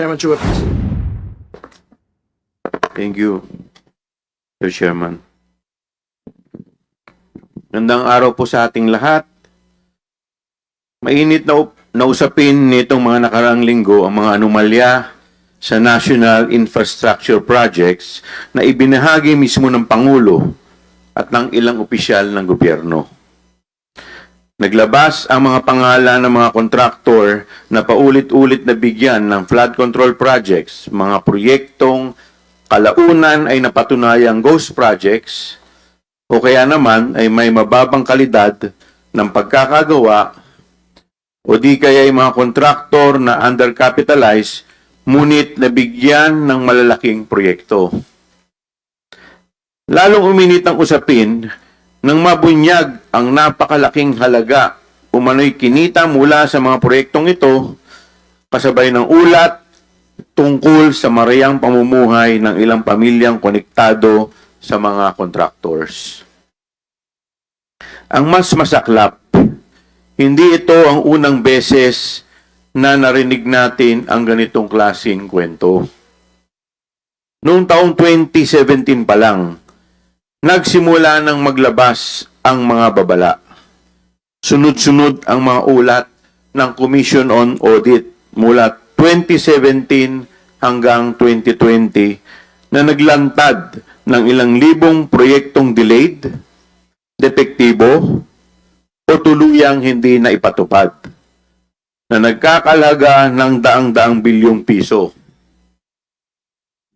Chairman Chua, please. Thank you, Mr. Chairman. Gandang araw po sa ating lahat. Mainit na usapin nitong mga nakaraang linggo ang mga anomalya sa National Infrastructure Projects na ibinahagi mismo ng Pangulo at ng ilang opisyal ng gobyerno. Naglabas ang mga pangalan ng mga kontraktor na paulit-ulit na bigyan ng flood control projects, mga proyektong kalaunan ay napatunayang ghost projects o kaya naman ay may mababang kalidad ng pagkakagawa o di kaya ay mga kontraktor na undercapitalized ngunit nabigyan ng malalaking proyekto. Lalong uminit ang usapin nang mabunyag ang napakalaking halaga umano'y kinita mula sa mga proyektong ito kasabay ng ulat tungkol sa marayang pamumuhay ng ilang pamilyang konektado sa mga contractors. Ang mas masaklap, hindi ito ang unang beses na narinig natin ang ganitong klaseng kwento. Noong taong 2017 pa lang, nagsimula ng maglabas ang mga babala. Sunod-sunod ang mga ulat ng Commission on Audit mula 2017 hanggang 2020 na naglantad ng ilang libong proyektong delayed, depektibo, o tuluyang hindi na ipatupad na nagkakalaga ng daang-daang bilyong piso.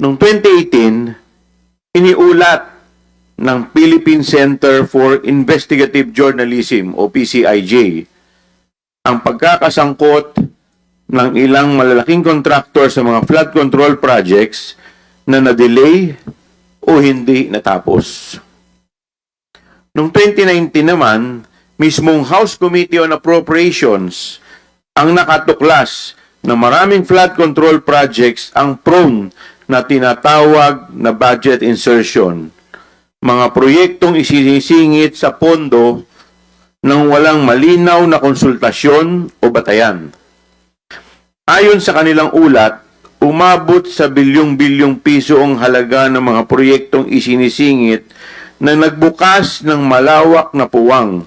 Noong 2018, iniulat ng Philippine Center for Investigative Journalism o PCIJ ang pagkakasangkot ng ilang malalaking kontraktor sa mga flood control projects na na-delay o hindi natapos. Noong 2019 naman, mismong House Committee on Appropriations ang nakatuklas na maraming flood control projects ang prone na tinatawag na budget insertion, mga proyektong isinisingit sa pondo nang walang malinaw na konsultasyon o batayan. Ayon sa kanilang ulat, umabot sa bilyong-bilyong piso ang halaga ng mga proyektong isinisingit na nagbukas ng malawak na puwang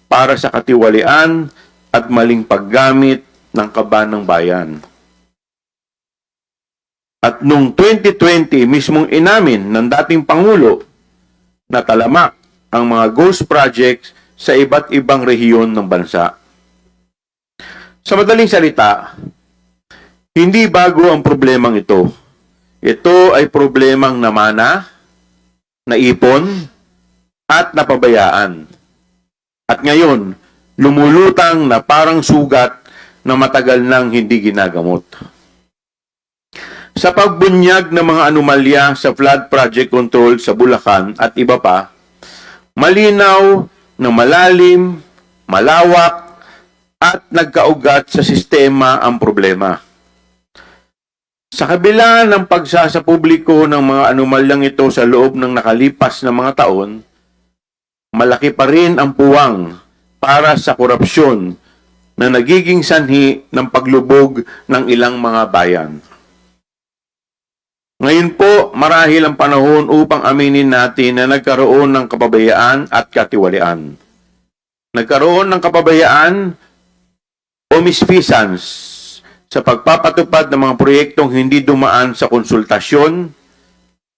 para sa katiwalian at maling paggamit ng kaban ng bayan. At noong 2020, mismong inamin ng dating Pangulo na talamak ang mga ghost projects sa iba't ibang rehiyon ng bansa. Sa madaling salita, hindi bago ang problemang ito. Ito ay problemang namana, naipon, at napabayaan. At ngayon, lumulutang na parang sugat na matagal nang hindi ginagamot. Sa pagbunyag ng mga anomalya sa flood project control sa Bulacan at iba pa, malinaw na malalim, malawak, at nagkaugat sa sistema ang problema. Sa kabila ng pagsasapubliko ng mga anomalyang ito sa loob ng nakalipas na mga taon, malaki pa rin ang puwang para sa korupsyon na nagiging sanhi ng paglubog ng ilang mga bayan. Ngayon po, marahil ang panahon upang aminin natin na nagkaroon ng kapabayaan at katiwalian. Nagkaroon ng kapabayaan o misfeasance sa pagpapatupad ng mga proyektong hindi dumaan sa konsultasyon,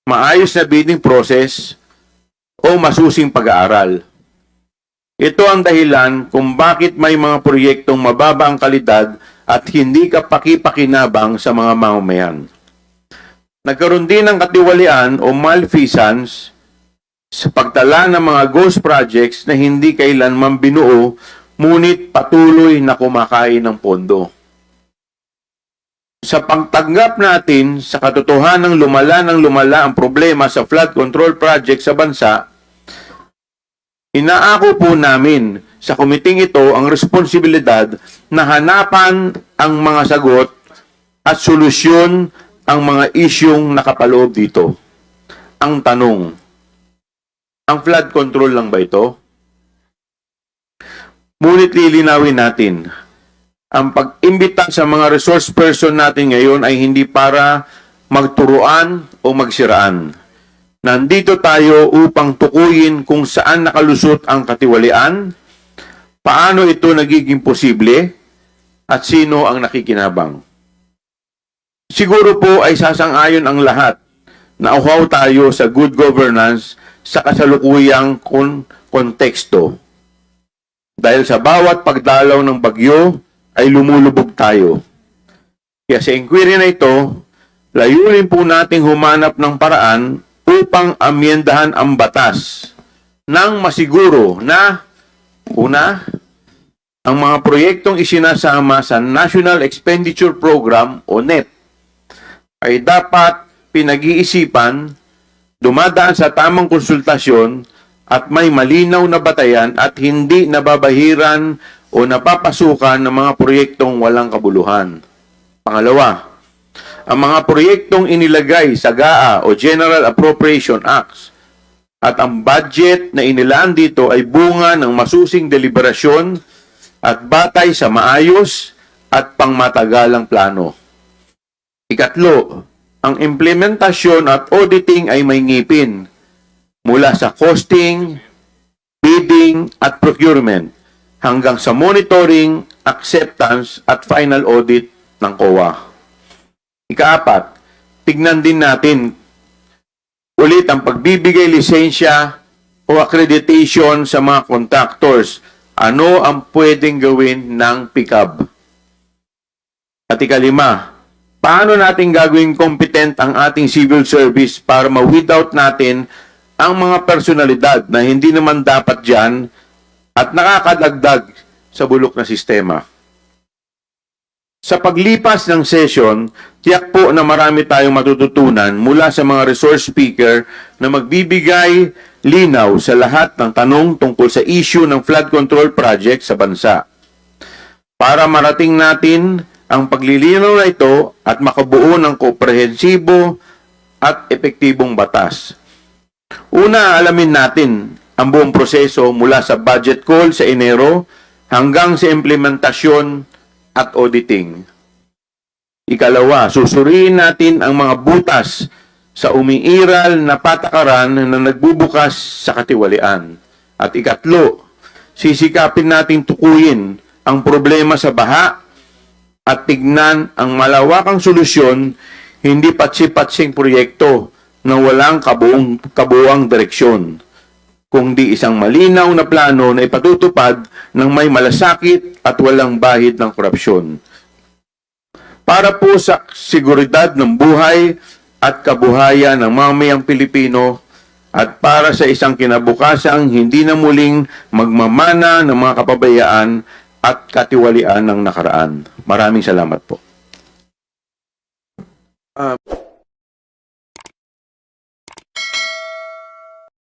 maayos na bidding process, o masusing pag-aaral. Ito ang dahilan kung bakit may mga proyektong mababa ang kalidad at hindi kapaki-pakinabang sa mga mamamayan. Nagkaroon din ng katiwalian o malfeasance sa pagtala ng mga ghost projects na hindi kailanman binuo ngunit patuloy na kumakain ng pondo. Sa pagtanggap natin sa katotohanang lumala ang problema sa flood control project sa bansa, inaako po namin sa komiting ito ang responsibilidad na hanapan ang mga sagot at solusyon ang mga isyung nakapaloob dito. Ang tanong, ang flood control lang ba ito? Ngunit lilinawin natin, ang pag-imbita sa mga resource person natin ngayon ay hindi para magturuan o magsiraan. Nandito tayo upang tukuyin kung saan nakalusot ang katiwalian, paano ito nagiging posible, at sino ang nakikinabang. Siguro po ay sasang-ayon ang lahat na uhaw tayo sa good governance sa kasalukuyang konteksto. Dahil sa bawat pagdalaw ng bagyo ay lumulubog tayo. Kaya sa inquiry na ito, layunin po nating humanap ng paraan upang amyendahan ang batas nang masiguro na, una, ang mga proyektong isinasama sa National Expenditure Program o NEP ay dapat pinag-iisipan, dumadaan sa tamang konsultasyon at may malinaw na batayan at hindi nababahiran o napapasukan ng mga proyektong walang kabuluhan. Pangalawa, ang mga proyektong inilagay sa GAA o General Appropriation Acts at ang budget na inilaan dito ay bunga ng masusing deliberasyon at batay sa maayos at pangmatagalang plano. Ikatlo, ang implementasyon at auditing ay may ngipin mula sa costing, bidding at procurement hanggang sa monitoring, acceptance at final audit ng COA. Ikaapat, tignan din natin ulit ang pagbibigay lisensya o accreditation sa mga contractors. Ano ang pwedeng gawin ng PICAB? At ikalima, paano natin gagawing competent ang ating civil service para ma-weed out natin ang mga personalidad na hindi naman dapat dyan at nakakadagdag sa bulok na sistema. Sa paglipas ng session, tiyak po na marami tayong matututunan mula sa mga resource speaker na magbibigay linaw sa lahat ng tanong tungkol sa issue ng flood control project sa bansa. Para marating natin ang paglilinaw na ito at makabuo ng komprehensibo at epektibong batas. Una, alamin natin ang buong proseso mula sa budget call sa Enero hanggang sa implementasyon at auditing. Ikalawa, susuriin natin ang mga butas sa umiiral na patakaran na nagbubukas sa katiwalian. At ikatlo, sisikapin natin tukuyin ang problema sa baha at tignan ang malawakang solusyon, hindi patsi-patsing proyekto na walang kabuuang direksyon, kundi isang malinaw na plano na ipatutupad ng may malasakit at walang bahid ng korupsyon. Para po sa seguridad ng buhay at kabuhayan ng mamayang Pilipino at para sa isang kinabukasang hindi na muling magmamana ng mga kapabayaan at katiwalian ng nakaraan. Maraming salamat po.